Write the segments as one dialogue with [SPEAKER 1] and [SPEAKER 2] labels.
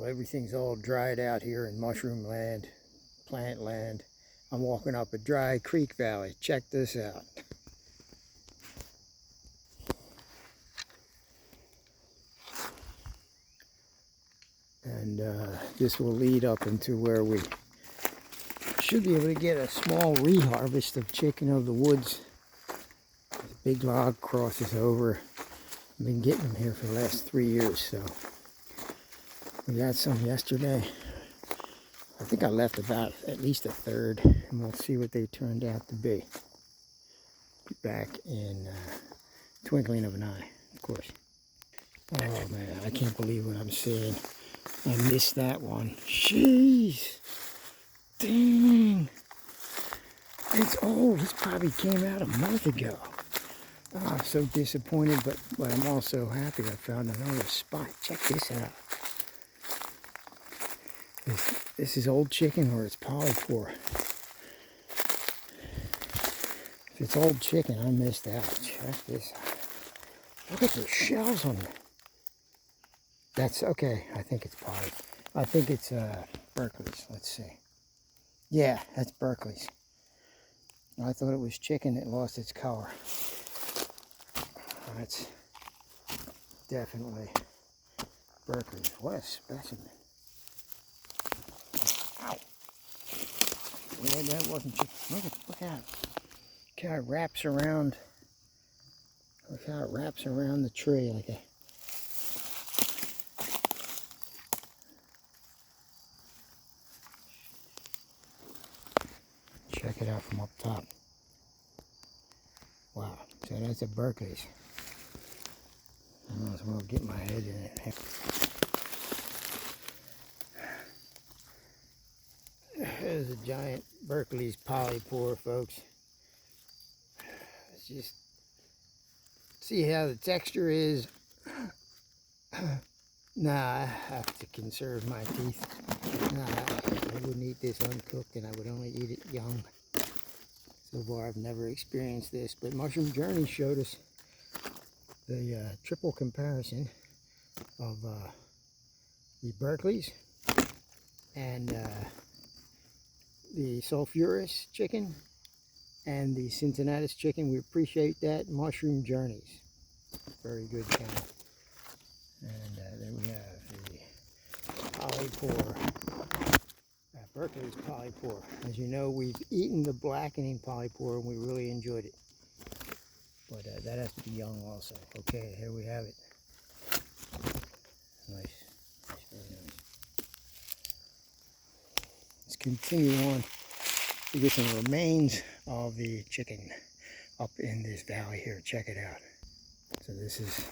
[SPEAKER 1] Well, everything's all dried out here in mushroom land, plant land. I'm walking up a dry creek valley. Check this out. And this will lead up into where we should be able to get a small reharvest of chicken of the woods. The big log crosses over. I've been getting them here for the last 3 years, so we got some yesterday. I think I left about at least a third, and we'll see what they turned out to be. Be back in twinkling of an eye, of course. Oh man, I can't believe what I'm seeing. I missed that one. Jeez. Dang. It's old. This probably came out a month ago. Oh, I'm so disappointed, but I'm also happy I found another spot. Check this out. This is old chicken or it's polypore. If it's old chicken, I missed out. Check this out. Look at the shells on it. That's okay. I think it's poly. I think it's Berkeley's. Let's see. Yeah, that's Berkeley's. I thought it was chicken that lost its color. That's definitely Berkeley's. What a specimen. Ow. Yeah, that wasn't chicken. Look how it wraps around. Look how it wraps around the tree like a. Check it out from up top. Wow, so that's a Berkeley's. I might as well get my head in it. There's a giant Berkeley's polypore, folks. Let's just see how the texture is. Nah, I have to conserve my teeth. Nah, I wouldn't eat this uncooked, and I would only eat it young. So far, I've never experienced this, but Mushroom Journey showed us the triple comparison of the Berkeley's and the sulfurous chicken and the Cincinnatus chicken. We appreciate that. Mushroom Journeys, very good channel. And then we have the Polypore, Berkeley's Polypore. As you know, we've eaten the blackening Polypore and we really enjoyed it. But that has to be young also. Okay, here we have it. Nice, very nice. Let's continue on to get some remains of the chicken up in this valley here. Check it out. So this is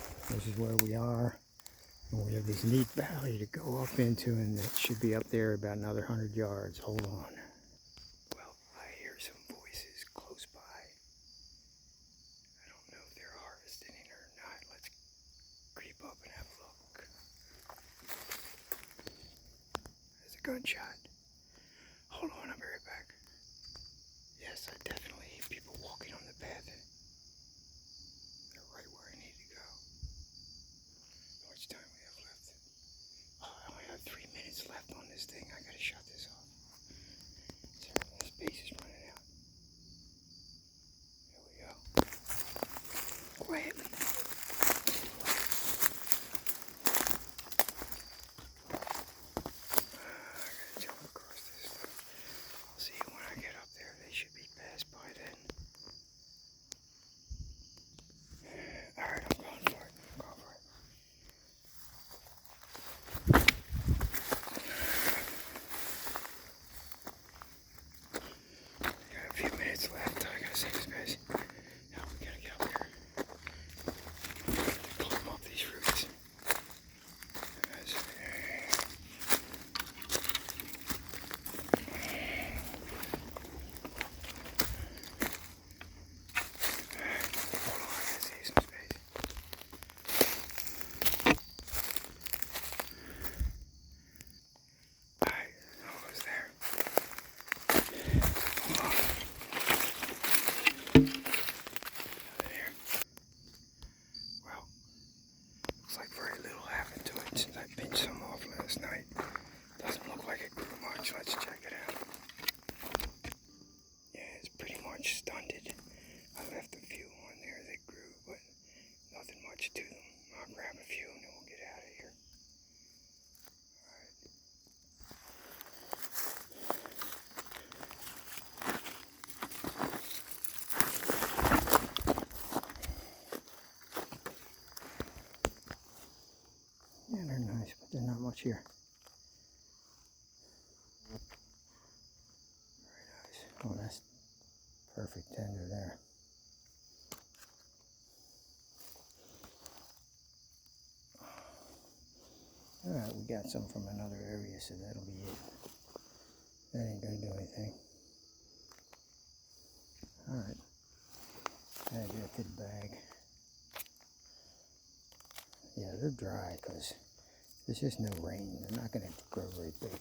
[SPEAKER 1] where we are. And we have this neat valley to go up into, and it should be up there about another 100 yards. Hold on. Well, I hear some voices close by. I don't know if they're harvesting it or not. Let's creep up and have a look. There's a gunshot. Hold on, I'll be right back. Yes, I definitely hear people walking on the path. They're right where I need to go. How much time we have left? Oh, I only have 3 minutes left on this thing. I gotta shut this off. The space is running out. Here we go. Quietly. I gotta jump across this stuff. I'll see you when I get up there. They should be passed by then. Alright, I'm going for it. Got a few minutes left. I gotta save space. Now we gotta get up there. Climb up these roots. Hold on, I gotta save some space. Alright, almost there. Hold on. nice. Let's check it out. Yeah, it's pretty much stunted. I left a few on there that grew, but nothing much to them. I'll grab a few and then we'll get out of here. Yeah, they're nice, but there's not much here. Very nice. Oh, that's perfect tender there. Alright, we got some from another area, so that'll be it. That ain't gonna do anything. Alright. Add that to the bag. Yeah, they're dry because there's just no rain. They're not gonna grow very big.